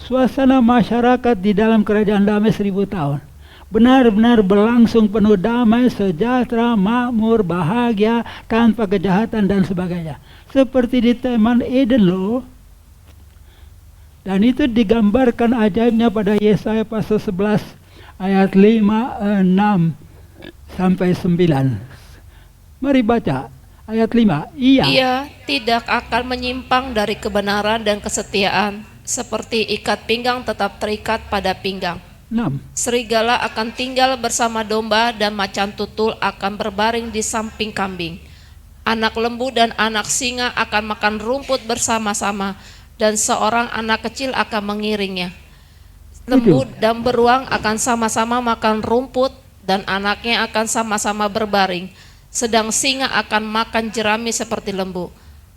suasana masyarakat di dalam kerajaan damai 1000 tahun. Benar-benar berlangsung penuh damai, sejahtera, makmur, bahagia, tanpa kejahatan dan sebagainya. Seperti di Taman Eden loh. Dan itu digambarkan ajaibnya pada Yesaya pasal 11 ayat 5, 6 sampai 9. Mari baca ayat 5. Ia tidak akan menyimpang dari kebenaran dan kesetiaan, seperti ikat pinggang tetap terikat pada pinggang. 6. Serigala akan tinggal bersama domba dan macan tutul akan berbaring di samping kambing. Anak lembu dan anak singa akan makan rumput bersama-sama dan seorang anak kecil akan mengiringnya. Lembu dan beruang akan sama-sama makan rumput dan anaknya akan sama-sama berbaring. Sedang singa akan makan jerami seperti lembu.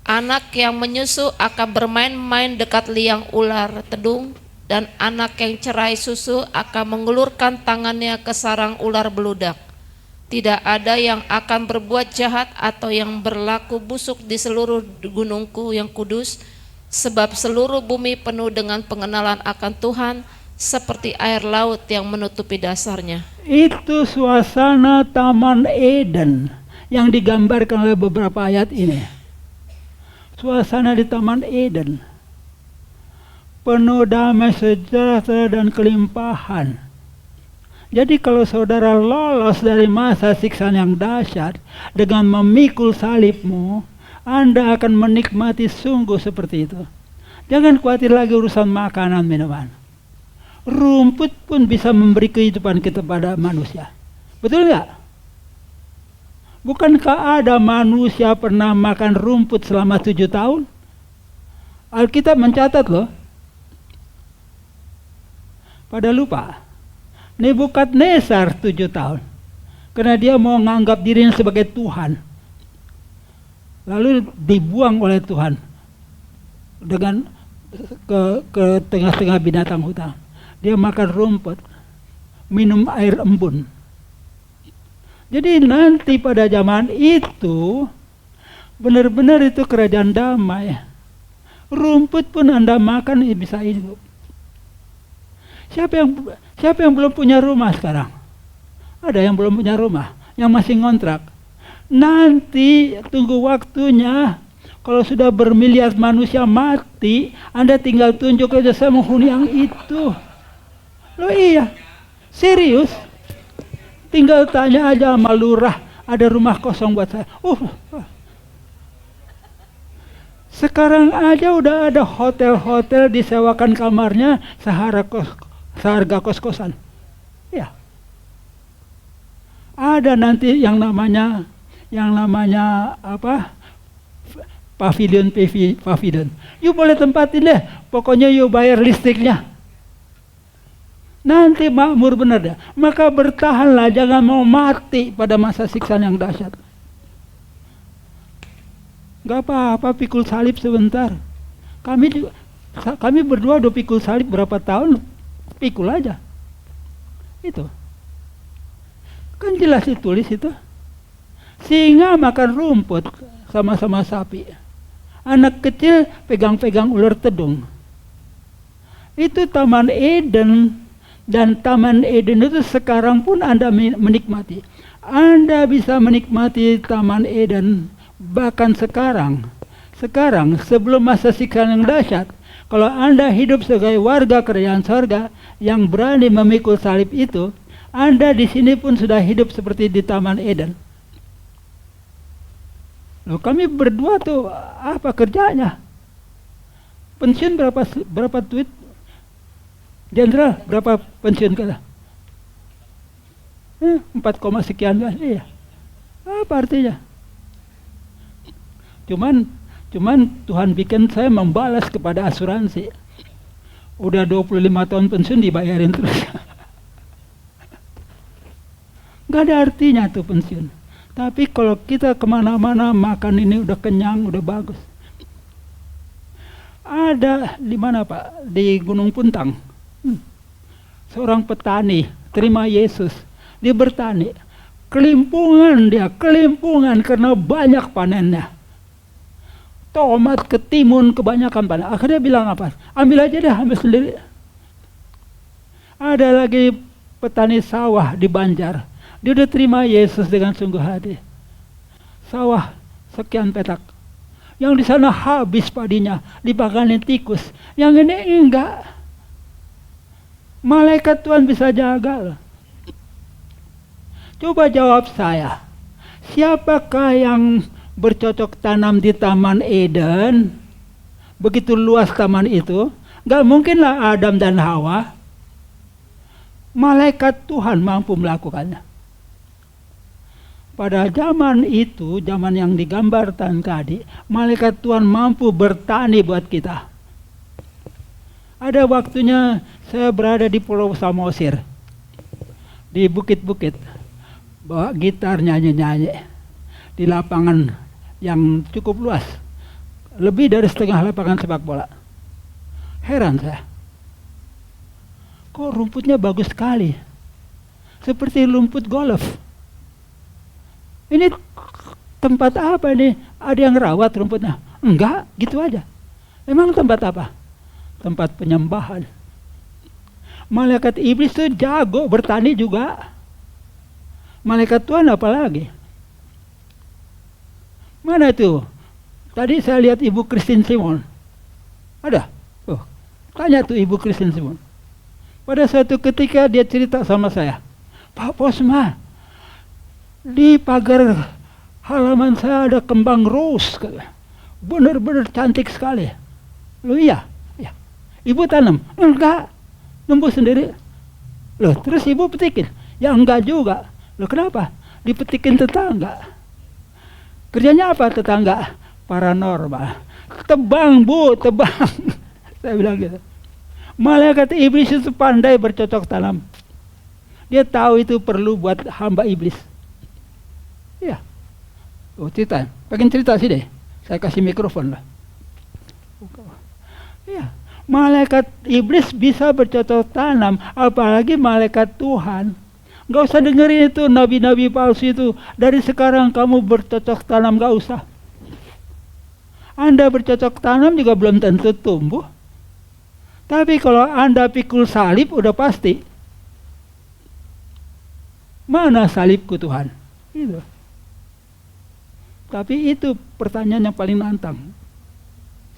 Anak yang menyusu akan bermain-main dekat liang ular tedung, dan anak yang cerai susu akan mengulurkan tangannya ke sarang ular beludak. Tidak ada yang akan berbuat jahat atau yang berlaku busuk di seluruh gunungku yang kudus, sebab seluruh bumi penuh dengan pengenalan akan Tuhan, seperti air laut yang menutupi dasarnya. Itu suasana Taman Eden yang digambarkan oleh beberapa ayat ini. Suasana di Taman Eden penuh damai, sejahtera, dan kelimpahan. Jadi kalau saudara lolos dari masa siksaan yang dahsyat dengan memikul salibmu, Anda akan menikmati sungguh seperti itu. Jangan khawatir lagi urusan makanan, minuman. Rumput pun bisa memberi kehidupan kepada manusia. Betul nggak? Bukankah ada manusia pernah makan rumput selama 7 tahun? Alkitab mencatat loh. Pada lupa, Nebukadnezar 7 tahun. Karena dia mau menganggap dirinya sebagai Tuhan. Lalu dibuang oleh Tuhan dengan ke tengah-tengah binatang hutan. Dia makan rumput, minum air embun. Jadi nanti pada zaman itu benar-benar itu kerajaan damai. Rumput pun Anda makan bisa hidup. Siapa yang belum punya rumah sekarang? Ada yang belum punya rumah, yang masih ngontrak. Nanti tunggu waktunya, kalau sudah bermiliar manusia mati, Anda tinggal tunjuk aja, saya menghuni yang itu. Loh iya, serius. Tinggal tanya aja sama lurah, ada rumah kosong buat saya. Sekarang aja udah ada hotel-hotel disewakan kamarnya seharga kos-kosan. Ya. Ada nanti yang namanya apa? Pavilion. You boleh tempatin deh, pokoknya you bayar listriknya. Nanti makmur benar deh. Maka bertahanlah, jangan mau mati pada masa siksaan yang dahsyat. Gak apa-apa pikul salib sebentar. Kami berdua udah pikul salib berapa tahun, pikul aja. Itu. Kan jelas ditulis itu. Singa makan rumput sama-sama sapi. Anak kecil pegang-pegang ular tedung. Itu Taman Eden. Dan Taman Eden itu sekarang pun Anda menikmati. Anda bisa menikmati Taman Eden bahkan sekarang sebelum masa siksaan yang dahsyat. Kalau Anda hidup sebagai warga kerajaan surga yang berani memikul salib itu, Anda di sini pun sudah hidup seperti di Taman Eden. Loh, kami berdua tuh apa kerjanya? Pensiun berapa duit? Jenderal berapa pensiun kita? 4, sekian ya. Apa artinya? Cuman Tuhan bikin saya membalas kepada asuransi. Udah 25 tahun pensiun dibayarin terus. Gak ada artinya tuh pensiun. Tapi kalau kita kemana-mana makan ini udah kenyang, udah bagus. Ada di mana Pak? Di Gunung Puntang. Seorang petani terima Yesus. Dia bertani. Kelimpungan karena banyak panennya. Tomat, ketimun, kebanyakan panen. Akhirnya bilang apa? Ambil aja deh, ambil sendiri. Ada lagi petani sawah di Banjar. Dia udah terima Yesus dengan sungguh hati. Sawah sekian petak. Yang di sana habis padinya, dipakanin tikus. Yang ini enggak. Malaikat Tuhan bisa jaga loh. Coba jawab saya. Siapakah yang bercocok tanam di Taman Eden? Begitu luas taman itu. Gak mungkinlah Adam dan Hawa. Malaikat Tuhan mampu melakukannya. Pada zaman itu, zaman yang digambarkan tadi, malaikat Tuhan mampu bertani buat kita. Ada waktunya saya berada di Pulau Samosir, di bukit-bukit, bawa gitar nyanyi-nyanyi di lapangan yang cukup luas, lebih dari setengah lapangan sepak bola. Heran saya, kok rumputnya bagus sekali, seperti rumput golf. Ini tempat apa nih? Ada yang rawat rumputnya? Enggak, gitu aja. Emang tempat apa? Tempat penyembahan. Malaikat iblis itu jago bertani juga. Malaikat Tuhan apalagi? Mana itu? Tadi saya lihat Ibu Christine Simon. Ada? Oh, tanya tuh Ibu Christine Simon. Pada suatu ketika dia cerita sama saya, Pak Posma, di pagar halaman saya ada kembang rose, benar-benar cantik sekali. Loh iya, iya. Ibu tanam? Enggak, tumbuh sendiri. Loh terus ibu petikin? Ya enggak juga. Loh kenapa? Dipetikin tetangga. Kerjanya apa tetangga? Paranormal. Tebang bu, tebang. Saya bilang gitu. Malaikat iblis itu pandai bercocok tanam. Dia tahu itu perlu buat hamba iblis. Iya. Oh cerita, pengen cerita sih deh. Saya kasih mikrofon lah. Iya. Malaikat iblis bisa bercocok tanam, apalagi malaikat Tuhan. Gak usah dengerin itu nabi-nabi palsu itu. Dari sekarang kamu bercocok tanam, gak usah. Anda bercocok tanam juga belum tentu tumbuh. Tapi kalau Anda pikul salib udah pasti. Mana salibku Tuhan? Itu. Tapi itu pertanyaan yang paling nantang.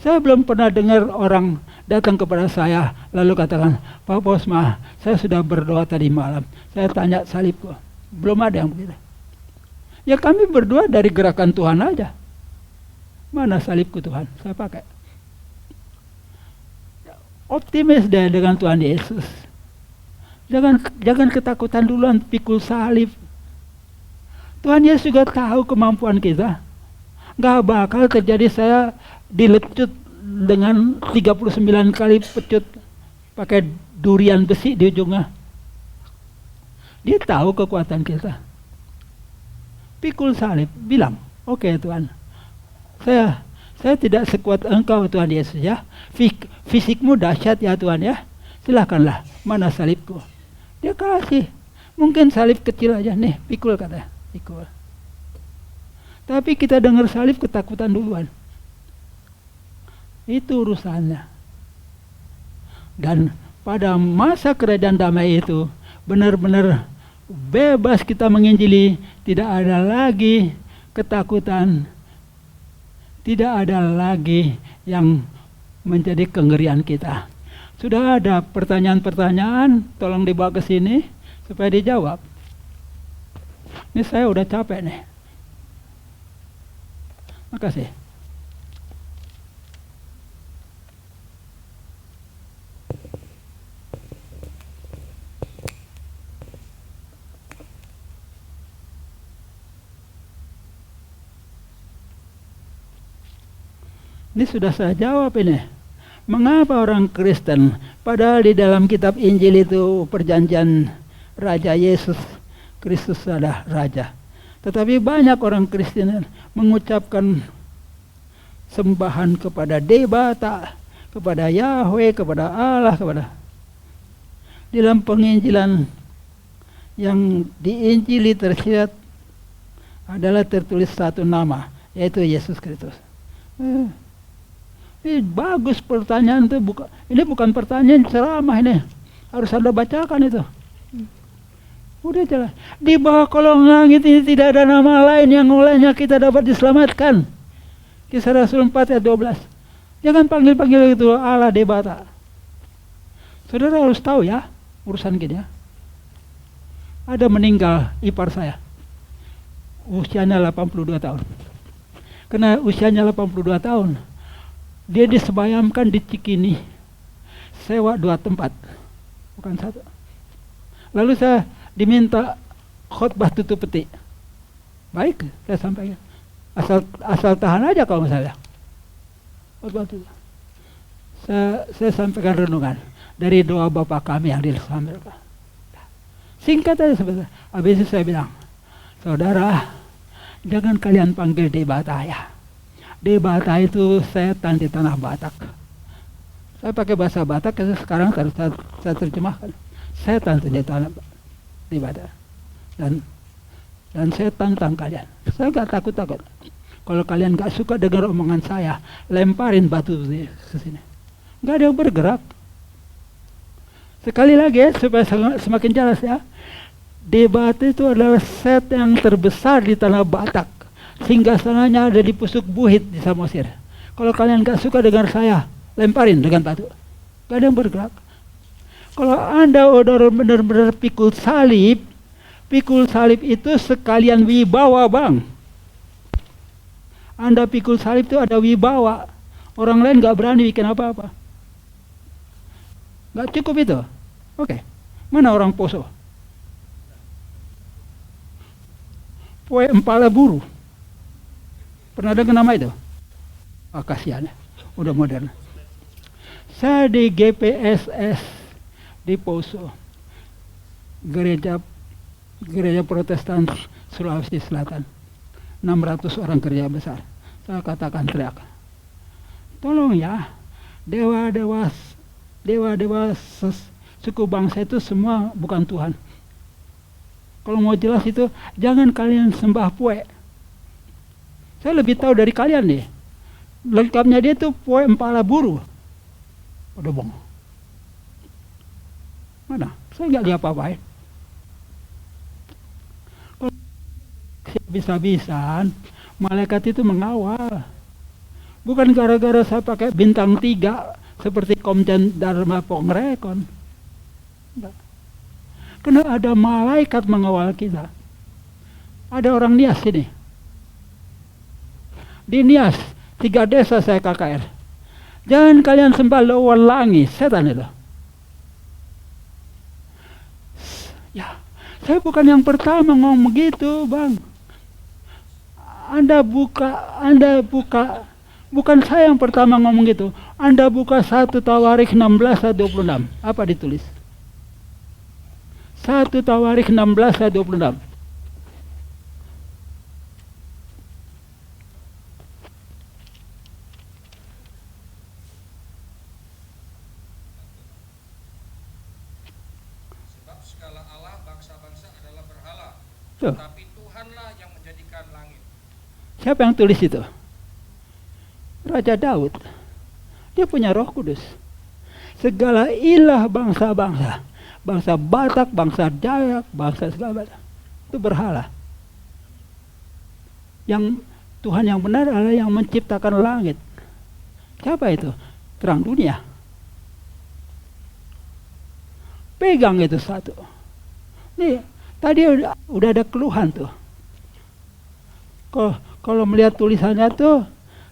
Saya belum pernah dengar orang datang kepada saya lalu katakan, Pak Posma, saya sudah berdoa tadi malam. Saya tanya salibku. Belum ada yang begitu. Ya kami berdoa dari gerakan Tuhan aja. Mana salibku Tuhan? Saya pakai. Optimis deh dengan Tuhan Yesus. Jangan ketakutan duluan pikul salib. Tuhan Yesus juga tahu kemampuan kita. Gak bakal terjadi saya dilecut dengan 39 kali pecut pakai durian besi di ujungnya. Dia tahu kekuatan kita. Pikul salib, bilang, oke Tuhan, saya tidak sekuat Engkau Tuhan Yesus ya. Fisikmu dahsyat ya Tuhan ya. Silakanlah, mana salibku? Dia kasih. Mungkin salib kecil aja nih, pikul katanya. Pikul. Tapi kita dengar salib ketakutan duluan. Itu urusannya. Dan pada masa kerajaan damai itu benar-benar bebas kita menginjili, tidak ada lagi ketakutan, tidak ada lagi yang menjadi kengerian kita. Sudah ada pertanyaan-pertanyaan, tolong dibawa ke sini supaya dijawab. Ini saya udah capek nih. Makasih. Ini sudah saya jawab ini. Mengapa orang Kristen, padahal di dalam kitab Injil itu perjanjian Raja Yesus Kristus adalah Raja. Tetapi banyak orang Kristen mengucapkan sembahan kepada Debata, kepada Yahweh, kepada Allah, kepada. Di dalam penginjilan yang diinjili tersirat adalah tertulis satu nama, yaitu Yesus Kristus. Ini bagus pertanyaan itu, ini bukan pertanyaan ceramah ini. Harus Anda bacakan itu. Udah jelas. Di bawah kolong langit ini tidak ada nama lain yang olehnya kita dapat diselamatkan. Kisah Rasul 4 ayat 12. Jangan panggil-panggil itu Allah debata. Saudara harus tahu ya urusan gini ya. Ada meninggal ipar saya. Usianya 82 tahun. Karena usianya 82 tahun, dia disebayamkan di Cikini. Sewa 2 tempat. Bukan 1. Lalu saya diminta khotbah tutup peti. Baik, saya sampaikan. Asal tahan aja kalau misalnya. Khotbah tutup. Saya sampaikan renungan dari doa Bapak kami yang disampaikan. Singkat aja sebentar. Habis itu saya bilang, saudara, jangan kalian panggil debata ya. Debata itu setan di tanah Batak. Saya pakai bahasa Batak, sekarang saya terjemahkan. Setan di tanah Batak. Dan saya tantang kalian. Saya gak takut-takut. Kalau kalian gak suka dengar omongan saya, lemparin batu ke sini. Gak ada yang bergerak. Sekali lagi ya, supaya semakin jelas ya. Debat itu adalah set yang terbesar di tanah Batak. Sehingga sananya ada di pusuk Buhit di Samosir. Kalau kalian gak suka dengar saya, lemparin dengan batu. Gak ada yang bergerak. Kalau Anda udah benar-benar pikul salib itu sekalian wibawa, Bang. Anda pikul salib itu ada wibawa. Orang lain gak berani bikin apa-apa. Gak cukup itu. Oke. Mana orang Poso? Poe Empala Buru. Pernah dengar nama itu? Kasihan ya. Udah modern. Saya di GPSS di Poso, gereja Protestan Sulawesi Selatan, 600 orang kerja besar. Saya katakan teriak, tolong ya, dewa-dewa suku bangsa itu semua bukan Tuhan. Kalau mau jelas itu, jangan kalian sembah Poe. Saya lebih tahu dari kalian nih. Lengkapnya dia tuh Poe Empala Buru. Udah bohong. Mana? Saya nggak lihat apa-apain. Bisa-bisaan malaikat itu mengawal. Bukan gara-gara saya pakai bintang 3 seperti Komjen Dharma Pongrekon. Enggak. Karena ada malaikat mengawal kita. Ada orang Nias sini. Di Nias, 3 desa saya KKR. Jangan kalian sembah Lowalangi, setan itu. Ya, saya bukan yang pertama ngomong begitu, Bang. Anda buka, bukan saya yang pertama ngomong gitu. Anda buka 1 Tawarikh 16 ayat 26. Apa ditulis? 1 Tawarikh 16 ayat 26. Tuh. Tapi Tuhanlah yang menjadikan langit. Siapa yang tulis itu? Raja Daud. Dia punya Roh Kudus. Segala ilah bangsa-bangsa, bangsa Batak, bangsa Dayak, bangsa segala itu berhala. Yang Tuhan yang benar adalah yang menciptakan langit. Siapa itu? Terang dunia. Pegang itu satu. Nih, tadi udah ada keluhan tuh. Kalau melihat tulisannya tuh,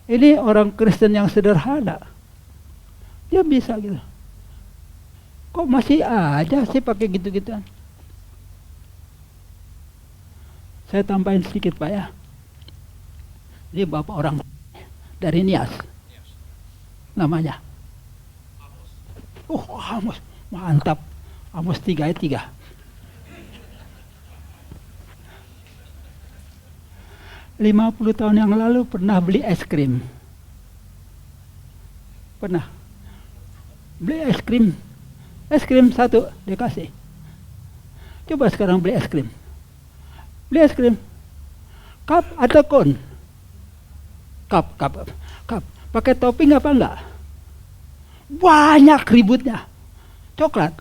ini orang Kristen yang sederhana. Dia bisa gitu. Kok masih aja sih pakai gitu-gituan? Saya tambahin sedikit Pak ya. Ini bapak orang dari Nias. Namanya. Amos. Mantap. Amos 3 ayat 3. "50 tahun yang lalu pernah beli es krim. Pernah. Beli es krim. Es krim 1 dikasih. Coba sekarang beli es krim. Beli es krim. Cup atau cone? Cup. Pakai topping apa enggak? Banyak ributnya. Coklat.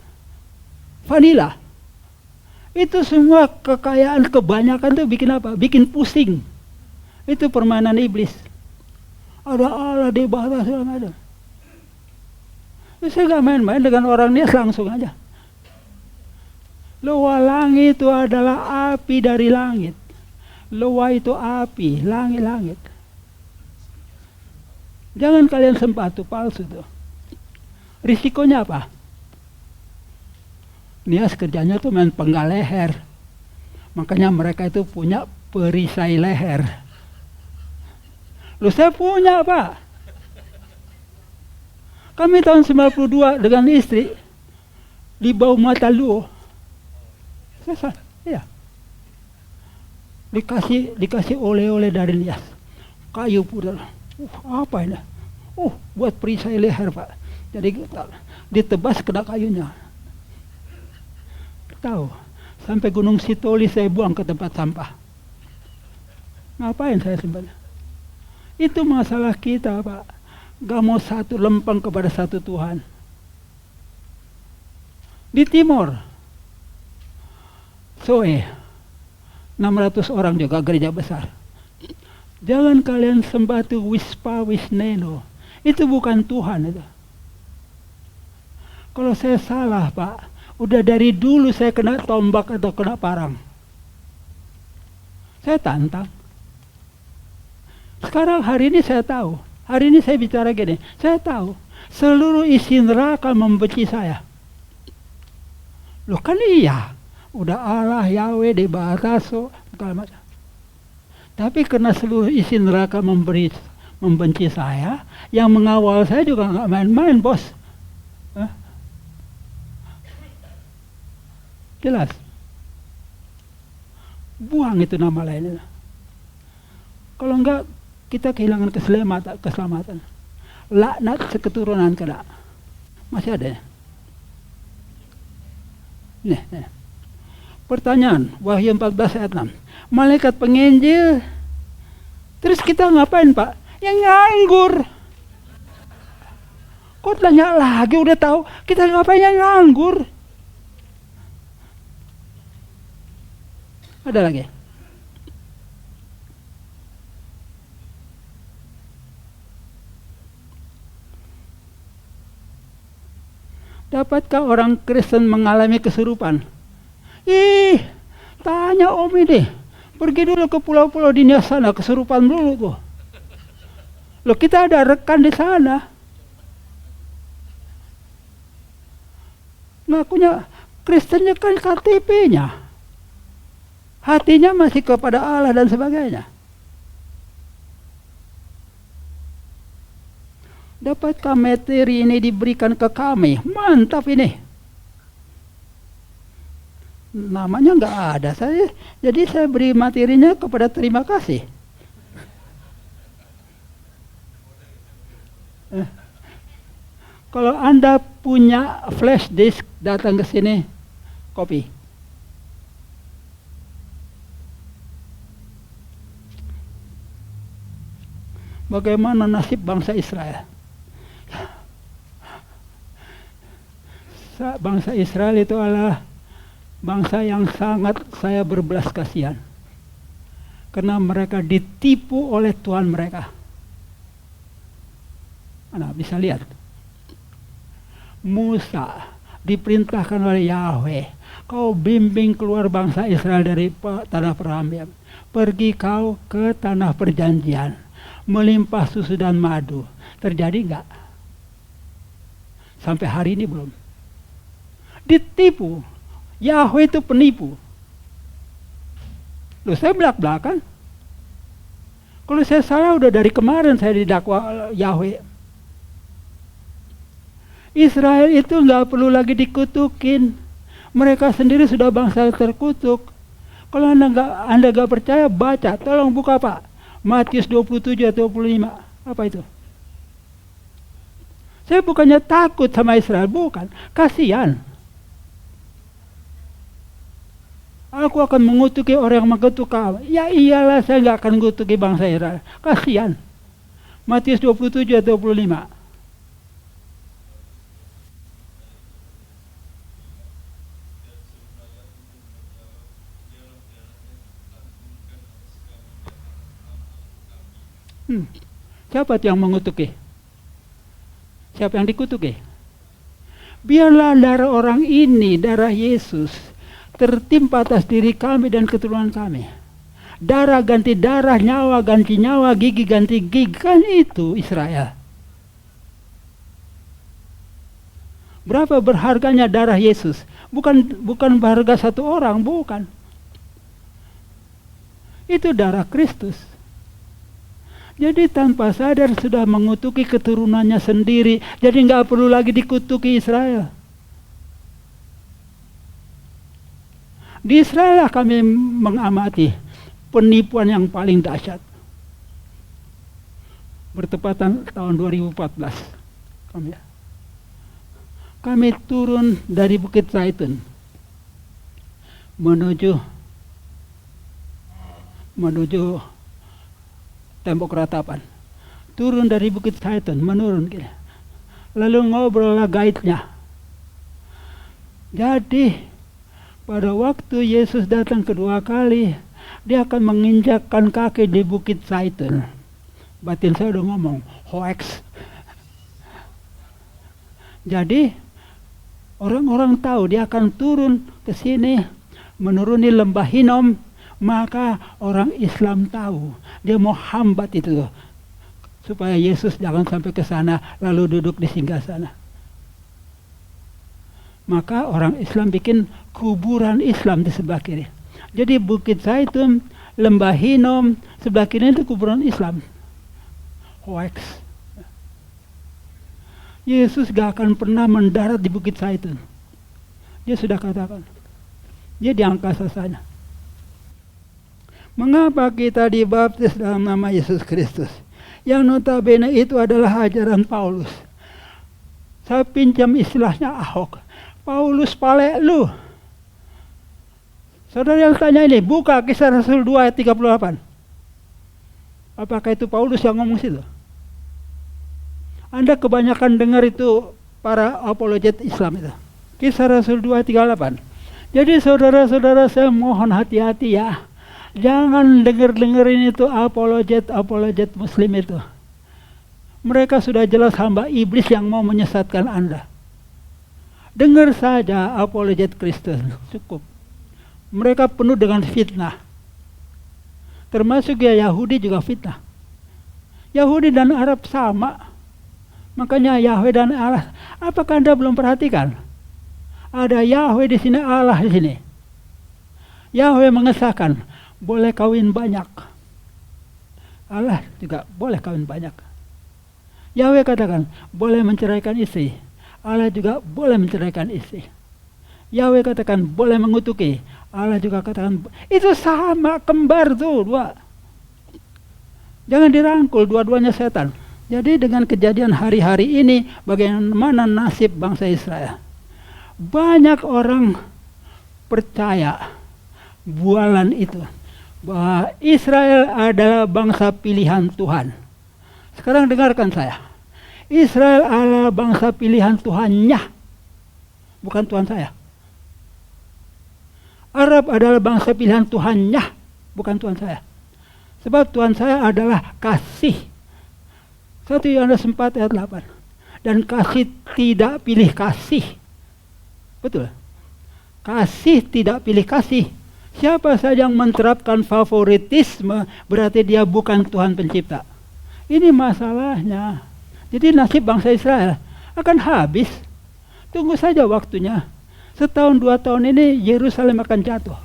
vanila. Itu semua kekayaan kebanyakan tuh bikin apa? Bikin pusing. Itu permainan iblis. Ada Allah di bawah segala macam. Saya gak main-main dengan orang Nias, langsung aja. Loa langit itu adalah api dari langit. Loa itu api, langit-langit. Jangan kalian sepatu palsu tuh. Risikonya apa? Nias kerjanya tuh main penggal leher. Makanya mereka itu punya perisai leher. Loh, saya punya, Pak. Kami tahun 92 dengan istri di bawah mata lu. Iya. Dikasih oleh-oleh dari Nias. Kayu putih. Apa ini? Buat perisai leher, Pak. Jadi ditebas kena kayunya. Tahu, sampai Gunung Sitoli saya buang ke tempat sampah. Ngapain saya simpan? Itu masalah kita, Pak. Gak mau satu lempeng kepada satu Tuhan. Di timur, Soe, 600 orang juga gereja besar. Jangan kalian sembah tuh Wispa Wisneno. Itu bukan Tuhan itu. Kalau saya salah, Pak, udah dari dulu saya kena tombak atau kena parang. Saya tantang. Sekarang hari ini saya tahu. Hari ini saya bicara gini, saya tahu seluruh isi neraka membenci saya. Loh kan iya, udah Allah, Yahweh, dibataso, segala macam. Tapi karena seluruh isi neraka membenci saya, yang mengawal saya juga nggak main-main, bos. Jelas. Buang itu nama lainnya. Kalau enggak, kita kehilangan keselamatan. Laknat seketurunan kena. Masih ada ya? Nih. Pertanyaan, Wahyu 14 ayat 6. Malaikat penginjil, terus kita ngapain, Pak? Yang nganggur. Kok tanya lagi, udah tahu kita ngapain yang nganggur? Ada lagi? Dapatkah orang Kristen mengalami kesurupan? Tanya Om ini. Pergi dulu ke pulau-pulau di Nias sana, kesurupan dulu tuh. Loh, kita ada rekan di sana. Ngakunya Kristennya kan KTP-nya. Hatinya masih kepada Allah dan sebagainya. Dapatkah materi ini diberikan ke kami? Mantap ini. Namanya nggak ada saya, jadi saya beri materinya kepada terima kasih. Kalau Anda punya flash disk, datang ke sini, copy. Bagaimana nasib bangsa Israel? Bangsa Israel itu adalah bangsa yang sangat saya berbelas kasihan. Karena mereka ditipu oleh Tuhan mereka. Anda bisa lihat. Musa diperintahkan oleh Yahweh, kau bimbing keluar bangsa Israel dari tanah peramian. Pergi kau ke tanah perjanjian, melimpah susu dan madu. Terjadi enggak? Sampai hari ini belum. Ditipu. Yahweh itu penipu. Loh, saya belak-belakan. Kalau saya salah, udah dari kemarin saya didakwa Yahweh. Israel itu nggak perlu lagi dikutukin. Mereka sendiri sudah bangsa terkutuk. Kalau Anda nggak percaya, baca. Tolong buka, Pak. Matius 27 atau 25. Apa itu? Saya bukannya takut sama Israel, bukan. Kasihan. Aku akan mengutuki orang yang mengutuk kamu. Ya iyalah, saya nggak akan mengutuki bangsa Israel. Kasihan. Matius 27 atau 25. Siapa yang mengutuki? Siapa yang dikutuki? Biarlah darah orang ini, darah Yesus, tertimpa atas diri kami dan keturunan kami. Darah ganti darah, nyawa ganti nyawa, gigi ganti gigi. Kan itu Israel. Berapa berharganya darah Yesus? Bukan berharga satu orang, bukan. Itu darah Kristus. Jadi tanpa sadar sudah mengutuki keturunannya sendiri. Jadi nggak perlu lagi dikutuki Israel. Di Israel lah kami mengamati penipuan yang paling dahsyat. Bertepatan tahun 2014. Kami turun dari Bukit Zaitun menuju Tembok Ratapan. Turun dari Bukit Zaitun, menurun gini. Lalu ngobrollah guide-nya. Jadi pada waktu Yesus datang kedua kali, dia akan menginjakkan kaki di Bukit Zaitun. Batin saya udah ngomong, hoax. Jadi orang-orang tahu dia akan turun ke sini, menuruni lembah Hinom. Maka orang Islam tahu dia mau hambat itu supaya Yesus jangan sampai ke sana lalu duduk di singgasana. Maka orang Islam bikin kuburan Islam di sebelah kiri. Jadi Bukit Zaitun, lembah Hinom, sebelah kiri itu kuburan Islam. Hoax. Yesus gak akan pernah mendarat di Bukit Zaitun. Dia sudah katakan. Dia di angkasa sana. Mengapa kita dibaptis dalam nama Yesus Kristus? Yang notabene itu adalah ajaran Paulus. Saya pinjam istilahnya Ahok. Paulus palek lu. Saudara yang tanya ini, buka Kisah Rasul 2 ayat 38. Apakah itu Paulus yang ngomong situ? Anda kebanyakan dengar itu para apologet Islam itu. Kisah Rasul 2 ayat 38. Jadi saudara-saudara saya mohon hati-hati ya. Jangan dengerin itu apologet Muslim itu. Mereka sudah jelas hamba iblis yang mau menyesatkan Anda. Dengar saja apologet Kristen, cukup. Mereka penuh dengan fitnah. Termasuk ya Yahudi juga fitnah. Yahudi dan Arab sama. Makanya Yahweh dan Allah. Apakah Anda belum perhatikan? Ada Yahweh di sini, Allah di sini. Yahweh mengesahkan boleh kawin banyak. Allah juga boleh kawin banyak. Yahweh katakan boleh menceraikan istri. Allah juga boleh menceraikan istri. Yahweh katakan boleh mengutuki. Allah juga katakan itu sama, kembar tuh dua. Jangan dirangkul, dua-duanya setan. Jadi dengan kejadian hari-hari ini, bagaimana nasib bangsa Israel? Banyak orang percaya bualan itu, bahwa Israel adalah bangsa pilihan Tuhan. Sekarang dengarkan saya. Israel adalah bangsa pilihan Tuhannya, bukan Tuhan saya. Arab adalah bangsa pilihan Tuhannya, bukan Tuhan saya. Sebab Tuhan saya adalah kasih. 1 Yohanes 4 ayat 8. Dan kasih tidak pilih kasih. Betul. Kasih tidak pilih kasih. Siapa saja yang menerapkan favoritisme berarti dia bukan Tuhan pencipta. Ini masalahnya. Jadi nasib bangsa Israel akan habis. Tunggu saja waktunya. Setahun 2 tahun ini Yerusalem akan jatuh.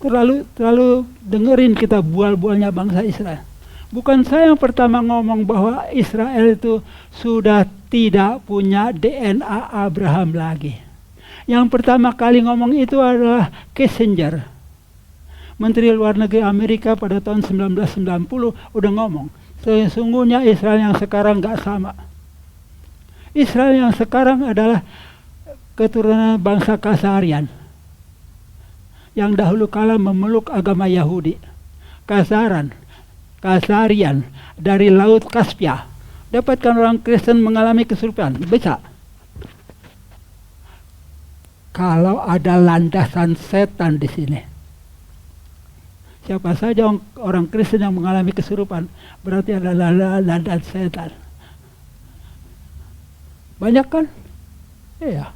Terlalu dengerin kita bual-bualnya bangsa Israel. Bukan saya yang pertama ngomong bahwa Israel itu sudah tidak punya DNA Abraham lagi. Yang pertama kali ngomong itu adalah Kissinger. Menteri Luar Negeri Amerika pada tahun 1990 udah ngomong, sesungguhnya Israel yang sekarang gak sama. Israel yang sekarang adalah keturunan bangsa Khazarian yang dahulu kala memeluk agama Yahudi. Khazarian dari Laut Kaspia. Dapatkan orang Kristen mengalami kesurupan? Bisa. Kalau ada landasan setan di sini. Siapa saja orang Kristen yang mengalami kesurupan, berarti adalah dan setan. Banyak kan? Iya.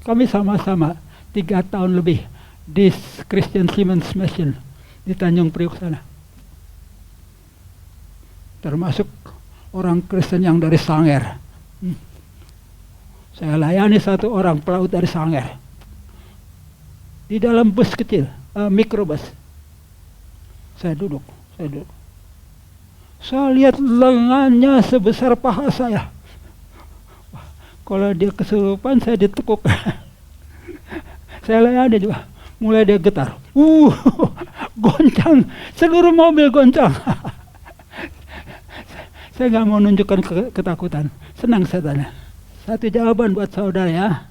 Kami sama-sama 3 tahun lebih di Christian Siemens Mission di Tanjung Priok sana. Termasuk orang Kristen yang dari Sangir. Saya layani satu orang pelaut dari Sangir. Di dalam bus kecil, mikrobus. Saya duduk. Saya lihat lengannya sebesar paha saya. Wah, kalau dia kesurupan, saya ditekuk. Saya layani juga. Mulai dia getar. Goncang. Seluruh mobil goncang. Saya nggak mau nunjukkan ketakutan. Senang saya tanya. Satu jawaban buat saudara ya.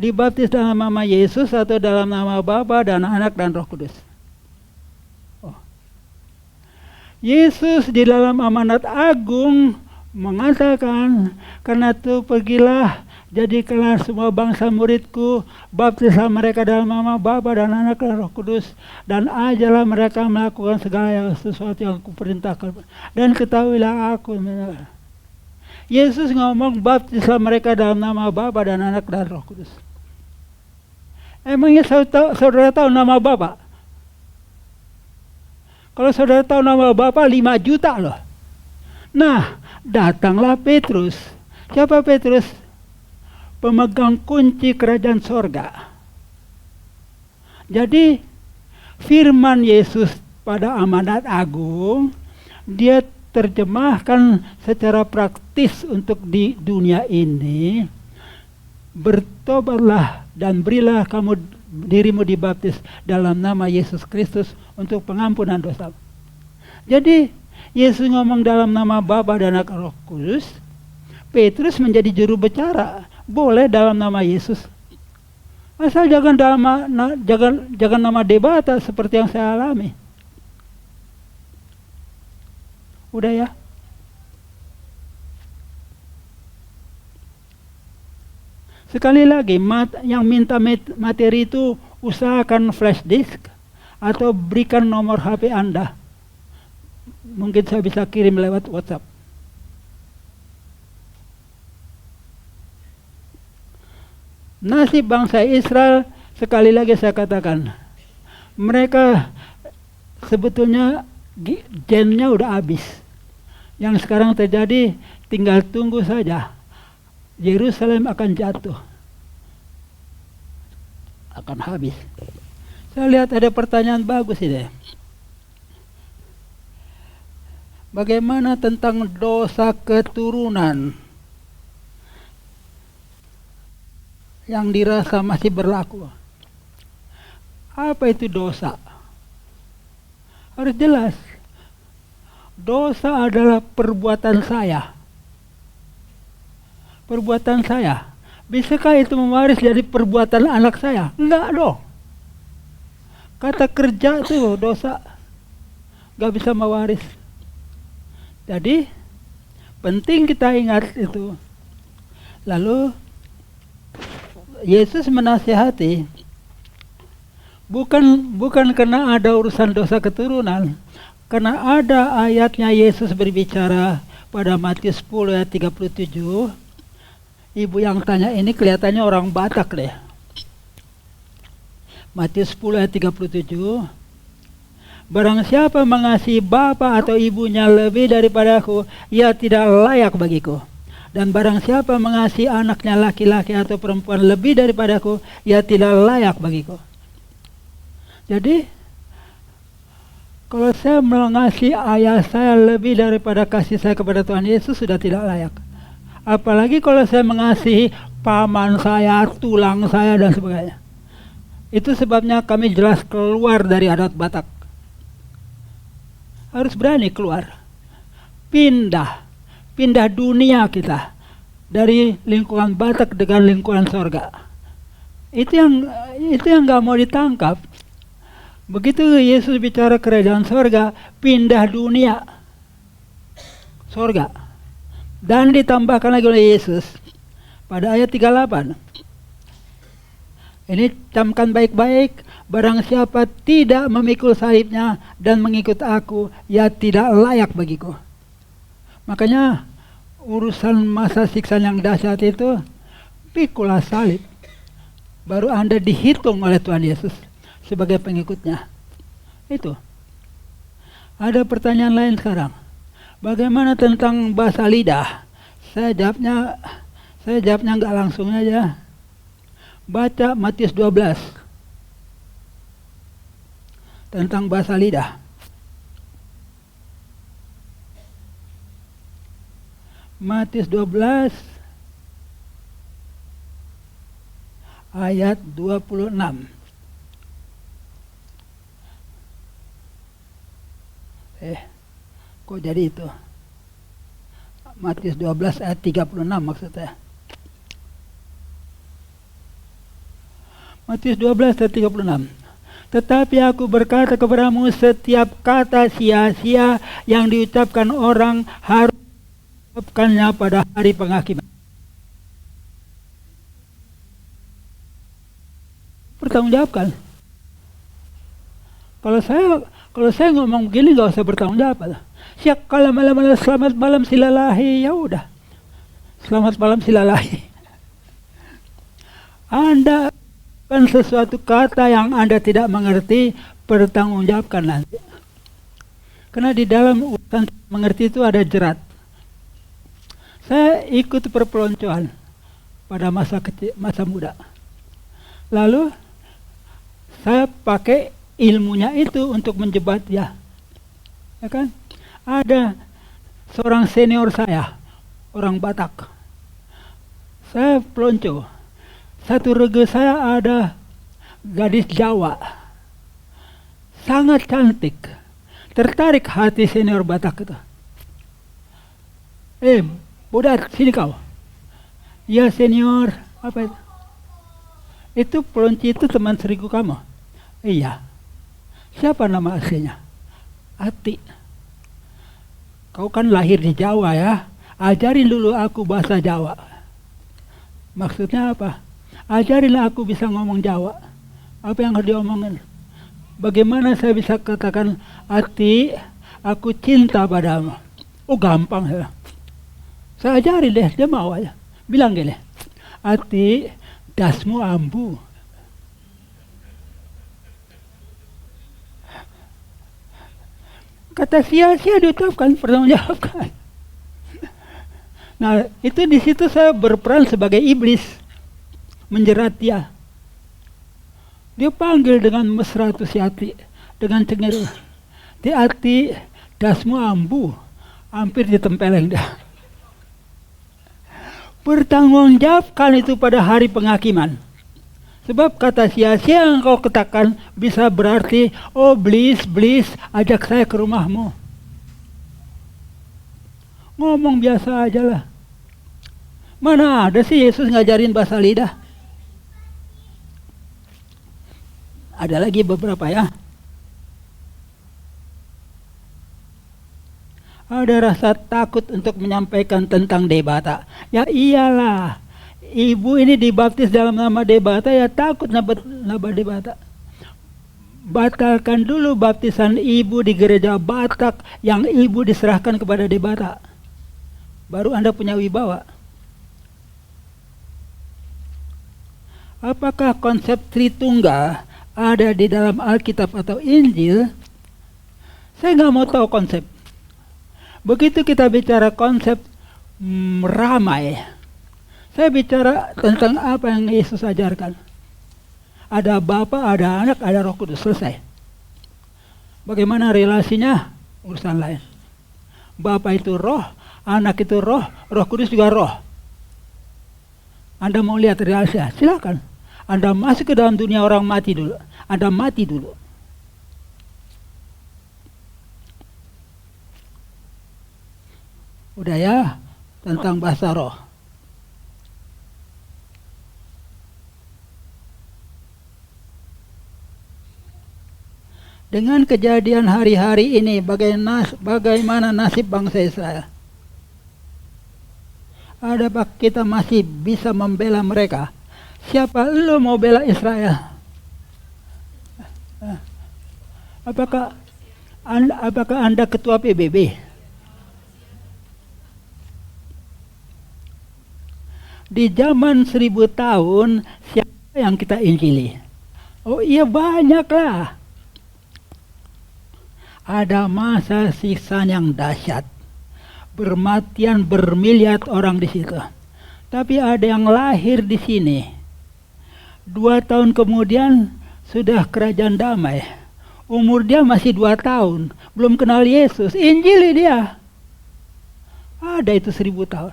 Dibaptis dalam nama Yesus atau dalam nama Bapa dan Anak dan Roh Kudus? Yesus di dalam amanat agung mengatakan, karena itu pergilah, jadikanlah semua bangsa muridku, baptislah mereka dalam nama Bapa dan Anak dan Roh Kudus, dan ajarlah mereka melakukan segala sesuatu yang kuperintahkan, dan ketahuilah aku. Yesus ngomong baptislah mereka dalam nama Bapa dan Anak dan Roh Kudus. Emangnya saudara tahu nama Bapa? Kalau saudara tahu nama Bapa 5 juta loh. Nah, datanglah Petrus. Siapa Petrus? Pemegang kunci kerajaan sorga. Jadi firman Yesus pada amanat agung, dia terjemahkan secara praktis untuk di dunia ini. Bertobatlah dan berilah kamu dirimu dibaptis dalam nama Yesus Kristus untuk pengampunan dosa. Jadi Yesus ngomong dalam nama Bapa dan Anak Roh Kudus. Petrus menjadi juru bicara. Boleh dalam nama Yesus. Asal jangan nama debata seperti yang saya alami. Udah ya. Sekali lagi, yang minta materi itu usahakan flash disk atau berikan nomor HP Anda. Mungkin saya bisa kirim lewat WhatsApp. Nasib bangsa Israel, sekali lagi saya katakan, mereka sebetulnya gennya udah habis. Yang sekarang terjadi tinggal tunggu saja. Yerusalem akan jatuh, akan habis. Saya lihat ada pertanyaan bagus ini. Bagaimana tentang dosa keturunan yang dirasa masih berlaku? Apa itu dosa? Harus jelas. Dosa adalah perbuatan saya. Perbuatan saya. Bisakah itu mewaris jadi perbuatan anak saya? Enggak dong. Kata kerja itu dosa. Gak bisa mewaris. Jadi penting kita ingat itu. Lalu Yesus menasihati, bukan karena ada urusan dosa keturunan, karena ada ayatnya Yesus berbicara pada Matius 10 ayat 37. Ibu yang tanya ini kelihatannya orang Batak deh. Matius 10 ayat 37. Barang siapa mengasihi bapa atau ibunya lebih daripada aku, ia tidak layak bagiku. Dan barang siapa mengasihi anaknya laki-laki atau perempuan lebih daripada aku, ia tidak layak bagiku. Jadi, kalau saya mengasihi ayah saya lebih daripada kasih saya kepada Tuhan Yesus, sudah tidak layak. Apalagi kalau saya mengasihi paman saya, tulang saya, dan sebagainya. Itu sebabnya kami jelas keluar dari adat Batak. Harus berani keluar. Pindah dunia kita. Dari lingkungan Batak dengan lingkungan sorga. Itu yang gak mau ditangkap. Begitu Yesus bicara kerajaan sorga, pindah dunia. Sorga. Dan ditambahkan lagi oleh Yesus pada ayat 38. Ini camkan baik-baik, barang siapa tidak memikul salibnya dan mengikut aku, ia tidak layak bagiku. Makanya urusan masa siksaan yang dahsyat itu, pikulah salib. Baru Anda dihitung oleh Tuhan Yesus sebagai pengikutnya. Itu. Ada pertanyaan lain sekarang. Bagaimana tentang bahasa lidah? Saya jawabnya nggak langsung aja. Baca Matius 12 tentang bahasa lidah. Matius 12 ayat 26. Kok jadi itu? Matius 12 ayat 36 maksudnya. Matius 12 ayat 36. Tetapi aku berkata kepadamu, setiap kata sia-sia yang diucapkan orang harus diucapkannya pada hari penghakiman. Pertanggungjawabkan. Kalau saya ngomong begini nggak usah bertanggung jawab. Siap kalau malam-malam selamat malam silalahi, ya udah. Selamat malam silalahi. Anda kan sesuatu kata yang Anda tidak mengerti, pertanggungjawabkan nanti. Karena di dalam urusan mengerti itu ada jerat. Saya ikut perpeloncoan pada masa muda. Lalu saya pakai ilmunya itu untuk menjebat dia. Ya kan? Ada seorang senior saya, orang Batak. Saya pelonco. Satu regu saya ada gadis Jawa. Sangat cantik. Tertarik hati senior Batak itu. Budak, sini kau. Ya senior, apa itu? Itu pelonci itu teman seriku kamu. Iya. Siapa nama aslinya? Ati. Kau kan lahir di Jawa ya. Ajarin dulu aku bahasa Jawa. Maksudnya apa? Ajarinlah aku bisa ngomong Jawa. Apa yang harus diomongin? Bagaimana saya bisa katakan, Ati, aku cinta padamu. Oh gampang ya. Saya ajarin deh, dia mau aja. Bilang gini, Ati, dasmu ambu. Kata sia-sia diucapkan, pertanggungjawabkan. Nah, itu di situ saya berperan sebagai iblis, menjerat dia. Dia panggil dengan mesra tu si Ati, dengan cengir. Di Ati, dasmu ambu, hampir ditempeleng dia. Pertanggungjawabkan itu pada hari penghakiman. Sebab kata sia-sia yang kau katakan bisa berarti, oh blis, ajak saya ke rumahmu. Ngomong biasa aja lah. Mana ada sih Yesus ngajarin bahasa lidah? Ada lagi beberapa ya. Ada rasa takut untuk menyampaikan tentang debata. Ya iyalah. Ibu ini dibaptis dalam nama debata, ya takut nama debata. Batalkan dulu baptisan ibu di gereja Batak yang ibu diserahkan kepada debata. Baru Anda punya wibawa. Apakah konsep Tritunggal ada di dalam Alkitab atau Injil? Saya nggak mau tahu konsep. Begitu kita bicara konsep ramai, saya bicara tentang apa yang Yesus ajarkan. Ada Bapa, ada Anak, ada Roh Kudus, selesai. Bagaimana relasinya? Urusan lain. Bapa itu roh, Anak itu roh, Roh Kudus juga roh. Anda mau lihat relasinya? Silakan. Anda masuk ke dalam dunia orang mati dulu. Anda mati dulu. Udah ya, tentang bahasa roh. Dengan kejadian hari-hari ini, bagaimana nasib bangsa Israel? Adakah kita masih bisa membela mereka? Siapa lu mau bela Israel? Apakah Anda ketua PBB? Di zaman 1000 tahun, siapa yang kita injili? Oh iya, banyaklah. Ada masa siksaan yang dahsyat. Bermatian bermiliar orang di situ. Tapi ada yang lahir di sini. 2 tahun kemudian sudah kerajaan damai. Umur dia masih 2 tahun. Belum kenal Yesus. Injili dia. Ada itu 1000 tahun.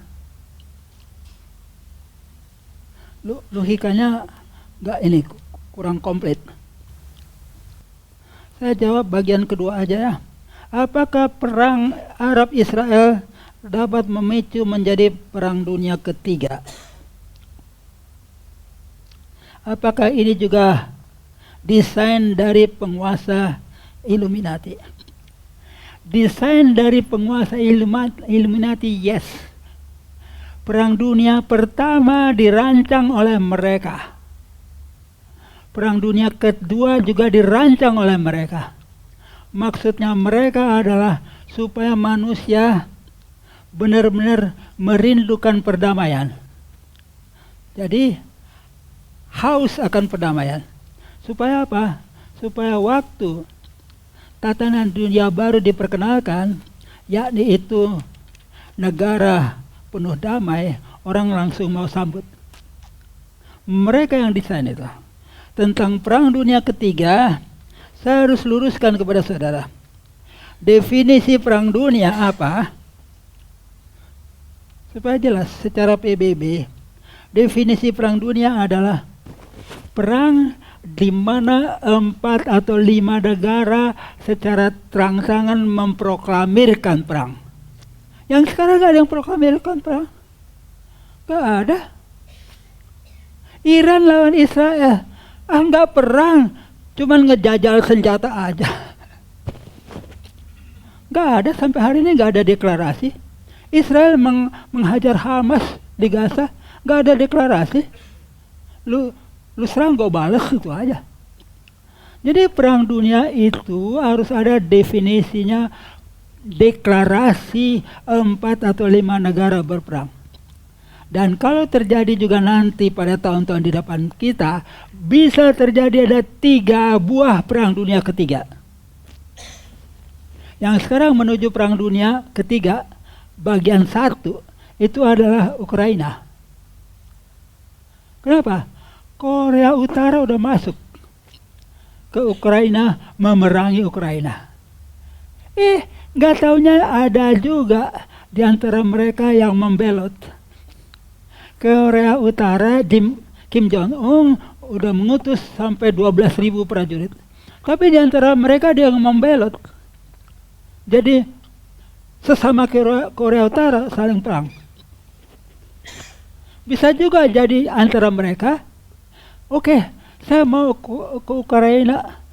Logikanya ini kurang komplit. Saya jawab bagian kedua aja ya. Apakah perang Arab Israel dapat memicu menjadi perang dunia ketiga? Apakah ini juga desain dari penguasa Illuminati? Desain dari penguasa Illuminati, yes. Perang dunia pertama dirancang oleh mereka. Perang dunia kedua juga dirancang oleh mereka. Maksudnya mereka adalah supaya manusia benar-benar merindukan perdamaian. Jadi haus akan perdamaian. Supaya apa? Supaya waktu tatanan dunia baru diperkenalkan, yakni itu negara penuh damai, orang langsung mau sambut. Mereka yang desain itu. Tentang perang dunia ketiga, saya harus luruskan kepada saudara. Definisi perang dunia apa? Supaya jelas secara PBB, definisi perang dunia adalah perang di mana 4 atau 5 negara secara terang-terangan memproklamirkan perang. Yang sekarang gak ada yang proklamirkan perang. Gak ada. Iran lawan Israel. Gak perang. Cuman ngejajal senjata aja. Gak ada, sampai hari ini gak ada deklarasi. Israel menghajar Hamas di Gaza. Gak ada deklarasi. Lu serang gue balas, itu aja. Jadi perang dunia itu harus ada definisinya, deklarasi 4 atau 5 negara berperang. Dan kalau terjadi juga nanti pada tahun-tahun di depan kita, bisa terjadi ada 3 buah perang dunia ketiga. Yang sekarang menuju perang dunia ketiga, bagian 1, itu adalah Ukraina. Kenapa? Korea Utara udah masuk ke Ukraina, memerangi Ukraina. Nggak taunya ada juga di antara mereka yang membelot. Korea Utara, Kim Jong-un udah mengutus sampai 12.000 prajurit. Tapi di antara mereka dia yang membelot. Jadi sesama Korea Utara saling perang. Bisa juga jadi antara mereka, oke, saya mau ke Ukraina.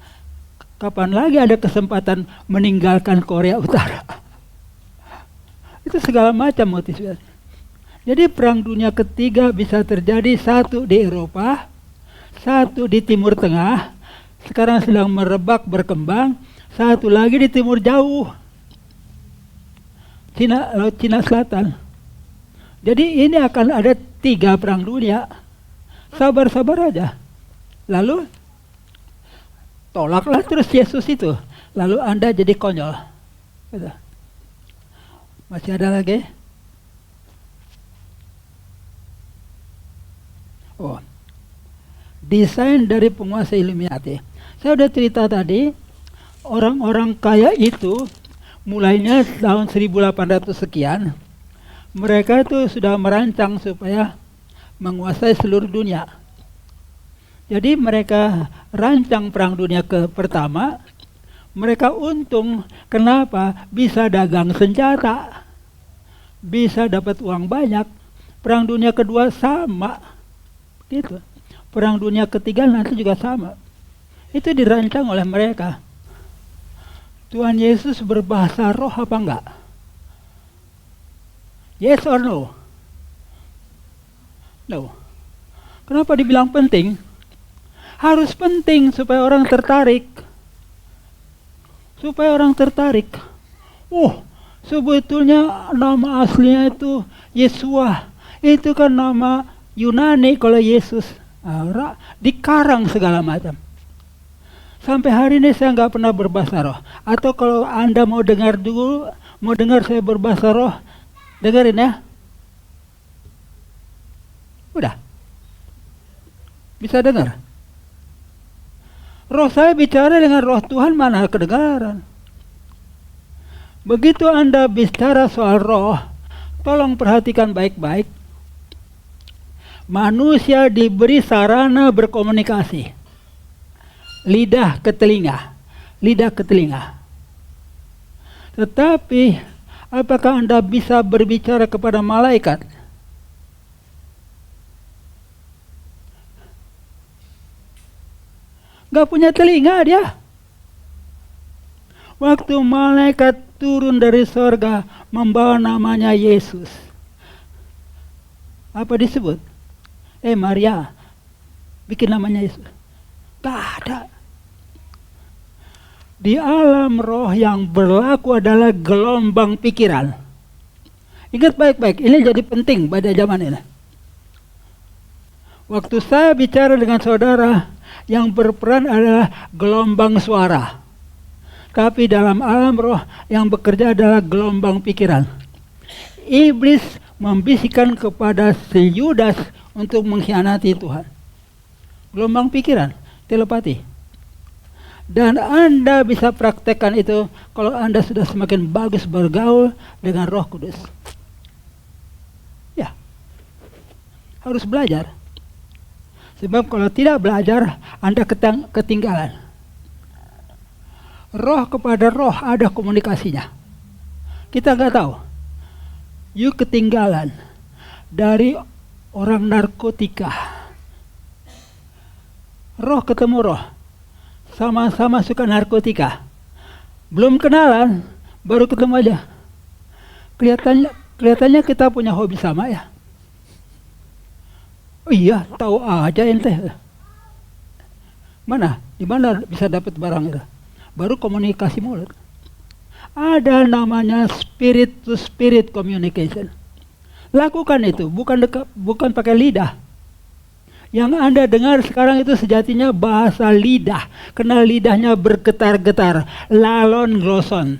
Kapan lagi ada kesempatan meninggalkan Korea Utara? Itu segala macam motivasi. Jadi perang dunia ketiga bisa terjadi, 1 di Eropa, 1 di Timur Tengah, sekarang sedang merebak berkembang, 1 lagi di Timur Jauh, Laut Cina Selatan. Jadi ini akan ada 3 perang dunia. Sabar-sabar aja. Lalu tolaklah terus Yesus itu. Lalu Anda jadi konyol. Gitu. Masih ada lagi? Oh, desain dari penguasa Illuminati. Saya udah cerita tadi, orang-orang kaya itu mulainya tahun 1800 sekian, mereka itu sudah merancang supaya menguasai seluruh dunia. Jadi mereka rancang perang dunia pertama, mereka untung. Kenapa? Bisa dagang senjata, bisa dapat uang banyak. Perang dunia kedua sama, gitu. Perang dunia ketiga nanti juga sama. Itu dirancang oleh mereka. Tuhan Yesus berbahasa roh apa enggak? Yes or no? No. Kenapa dibilang penting? Harus penting supaya orang tertarik. Supaya orang tertarik. Oh, sebetulnya nama aslinya itu Yesua. Itu kan nama Yunani kalau Yesus. Dikarang segala macam. Sampai hari ini saya nggak pernah berbahasa roh. Atau kalau Anda mau dengar dulu, mau dengar saya berbahasa roh, dengerin ya. Udah. Bisa dengar. Roh saya bicara dengan roh Tuhan, mana kedengaran. Begitu Anda bicara soal roh, tolong perhatikan baik-baik. Manusia diberi sarana berkomunikasi. Lidah ke telinga. Lidah ke telinga. Tetapi, apakah Anda bisa berbicara kepada malaikat? Gak punya telinga dia. Waktu malaikat turun dari sorga membawa namanya Yesus, apa disebut? Maria, bikin namanya Yesus. Gak ada. Di alam roh yang berlaku adalah gelombang pikiran. Ingat baik-baik, ini jadi penting pada zaman ini. Waktu saya bicara dengan saudara, yang berperan adalah gelombang suara. Tapi dalam alam roh yang bekerja adalah gelombang pikiran. Iblis membisikkan kepada si Yudas untuk mengkhianati Tuhan. Gelombang pikiran, telepati. Dan Anda bisa praktekkan itu kalau Anda sudah semakin bagus bergaul dengan Roh Kudus. Ya, harus belajar. Sebab kalau tidak belajar, Anda ketinggalan. Roh kepada roh ada komunikasinya. Kita nggak tahu. You ketinggalan dari orang narkotika. Roh ketemu roh. Sama-sama suka narkotika. Belum kenalan, baru ketemu aja. Kelihatannya kita punya hobi sama ya. Oh iya, tahu aja ente. Mana? Di mana bisa dapat barang itu? Baru komunikasi mulut. Ada namanya spirit to spirit communication. Lakukan itu, bukan pakai lidah. Yang Anda dengar sekarang itu sejatinya bahasa lidah, karena lidahnya bergetar-getar, lalon gloson,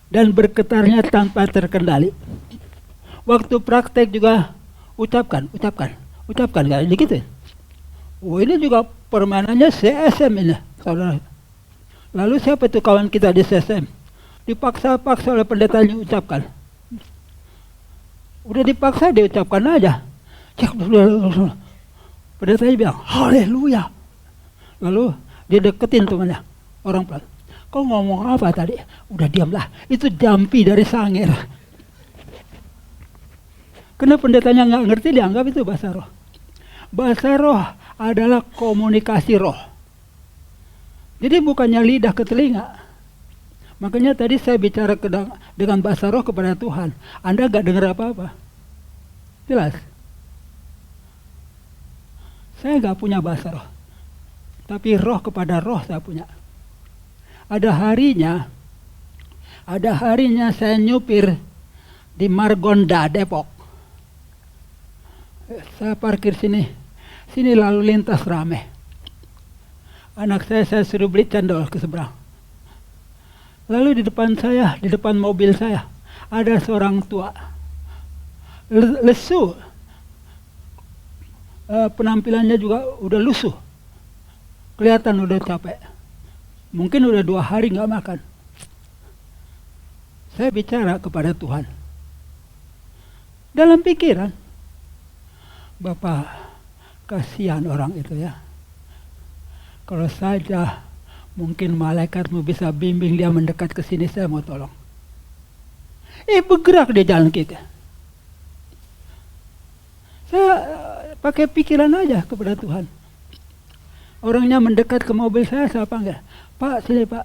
dan bergetarnya tanpa terkendali. Waktu praktek juga ucapkan, kayak gitu. Oh, ini juga permainannya CSM ini, saudara. Lalu siapa itu kawan kita di CSM? Dipaksa-paksa oleh pendetanya ucapkan. Udah dipaksa diucapkan aja. Pendetanya bilang, haleluya. Lalu dia deketin temannya, orang pelan. Kau ngomong apa tadi? Udah diamlah, itu jampi dari sangir. Karena pendetanya nggak ngerti, dianggap itu bahasa roh. Bahasa roh adalah komunikasi roh. Jadi bukannya lidah ke telinga. Makanya tadi saya bicara dengan bahasa roh kepada Tuhan. Anda nggak dengar apa-apa. Jelas. Saya nggak punya bahasa roh. Tapi roh kepada roh saya punya. Ada harinya saya nyupir di Margonda, Depok. Saya parkir sini lalu lintas rame. Anak saya suruh beli cendol ke seberang. Lalu di depan mobil saya, ada seorang tua. Lesu. Penampilannya juga udah lusuh. Kelihatan udah capek. Mungkin udah 2 hari nggak makan. Saya bicara kepada Tuhan. Dalam pikiran, Bapak, kasihan orang itu ya. Kalau saja mungkin malaikatmu bisa bimbing dia mendekat ke sini, saya mau tolong. Bergerak dia jalan kita. Saya pakai pikiran aja kepada Tuhan. Orangnya mendekat ke mobil saya panggil. Pak, sini Pak.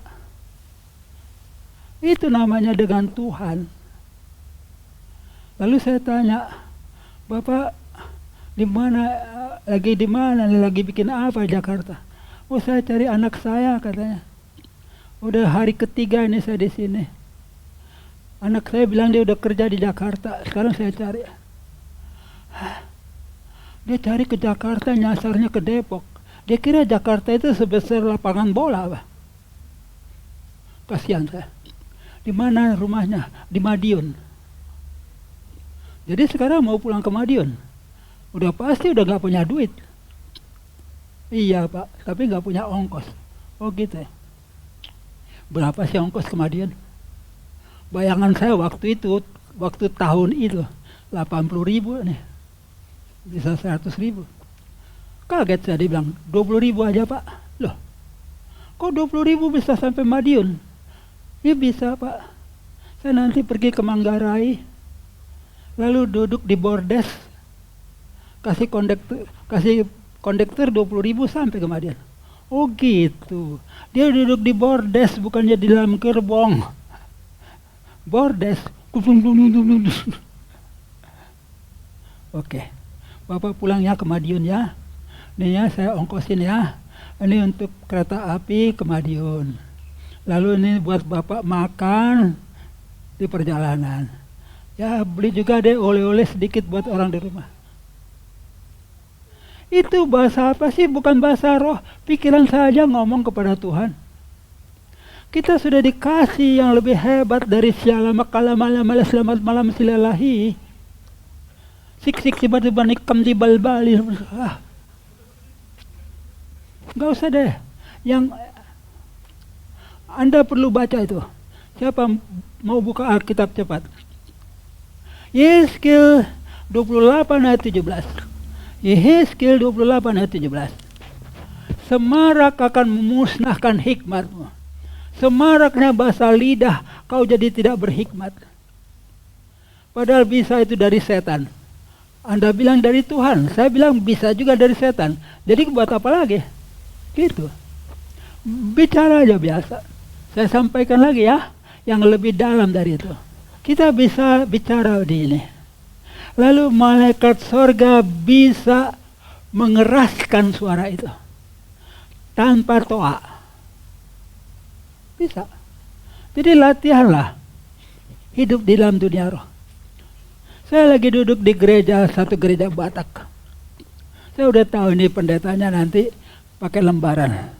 Itu namanya dengan Tuhan. Lalu saya tanya, Bapak, Lagi di mana, lagi bikin apa di Jakarta? Oh, saya cari anak saya katanya. Udah hari ketiga ini saya di sini. Anak saya bilang dia udah kerja di Jakarta. Sekarang saya cari. Dia cari ke Jakarta, nyasarnya ke Depok. Dia kira Jakarta itu sebesar lapangan bola, Pak. Kasihan saya. Di mana rumahnya? Di Madiun. Jadi sekarang mau pulang ke Madiun. Udah pasti udah gak punya duit. Iya, Pak, tapi gak punya ongkos. Oh gitu ya. Berapa sih ongkos ke Madiun? Bayangan saya waktu tahun itu 80.000 nih. Bisa 100.000. Kaget saya, dibilang 20.000 aja, Pak. Loh, kok 20.000 bisa sampai Madiun? Ya bisa, Pak. Saya nanti pergi ke Manggarai, lalu duduk di bordes, kasih kondektur 20.000 sampai ke Madiun. Oh gitu. Dia duduk di bordes, bukannya di dalam gerbong. Bordes. Oke. Bapak pulangnya ke Madiun ya. Nih ya, saya ongkosin ya. Ini untuk kereta api ke Madiun. Lalu ini buat Bapak makan di perjalanan. Ya, beli juga deh oleh-oleh sedikit buat orang di rumah. Itu bahasa apa sih? Bukan bahasa roh. Pikiran saja ngomong kepada Tuhan. Kita sudah dikasih yang lebih hebat dari sialam makala malam malam selamat malam silalahi. Sik tiba-tiba nikam di bal-bali. Gak usah deh. Yang Anda perlu baca itu. Siapa mau buka Alkitab cepat? Yehezkiel 28 ayat 17. Yehezkiel 28 ayat 17. Semarak akan memusnahkan hikmatmu. Semaraknya bahasa lidah, kau jadi tidak berhikmat. Padahal bisa itu dari setan. Anda bilang dari Tuhan, saya bilang bisa juga dari setan. Jadi buat apa lagi? Gitu. Bicara aja biasa. Saya sampaikan lagi ya, yang lebih dalam dari itu. Kita bisa bicara di ini. Lalu malaikat sorga bisa mengeraskan suara itu. Tanpa toa. Bisa. Jadi latihanlah hidup di dalam dunia roh. Saya lagi duduk di satu gereja Batak. Saya udah tahu ini pendetanya nanti pakai lembaran.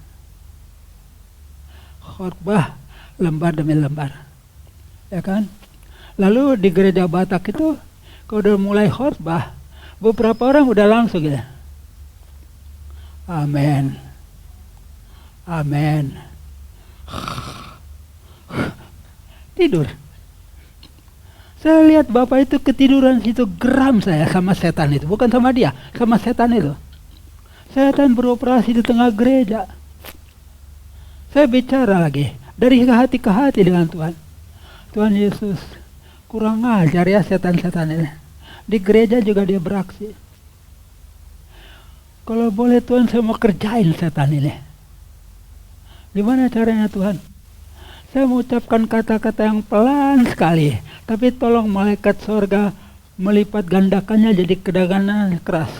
Khotbah lembar demi lembar. Ya kan? Lalu di gereja Batak itu kalau udah mulai khotbah, beberapa orang udah langsung gitu. Amin. Amin. Tidur. Saya lihat bapak itu ketiduran situ, geram saya sama setan itu. Bukan sama dia, sama setan itu. Setan beroperasi di tengah gereja. Saya bicara lagi dari hati ke hati dengan Tuhan. Tuhan Yesus, kurang ajar ya setan-setan ini. Di gereja juga dia beraksi. Kalau boleh Tuhan, saya mau kerjain setan ini. Gimana caranya Tuhan? Saya mengucapkan kata-kata yang pelan sekali, tapi tolong malaikat sorga melipat gandakannya jadi kedengaran keras.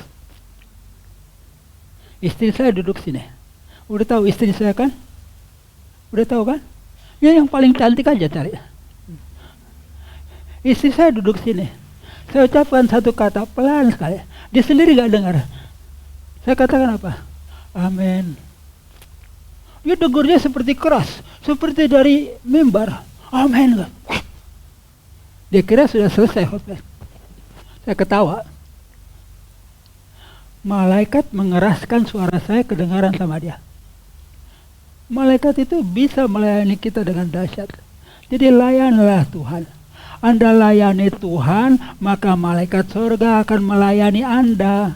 Istri saya duduk sini. Udah tahu istri saya kan? Udah tahu kan? Ya yang paling cantik aja cari. Istri saya duduk sini. Saya ucapkan satu kata pelan sekali. Dia sendiri gak dengar. Saya katakan apa? Amin. Dia degurnya seperti keras, seperti dari mimbar. Amin. Dia kira sudah selesai khotbah. Saya ketawa. Malaikat mengeraskan suara saya kedengaran sama dia. Malaikat itu bisa melayani kita dengan dahsyat. Jadi layanlah Tuhan. Anda layani Tuhan, maka malaikat surga akan melayani Anda.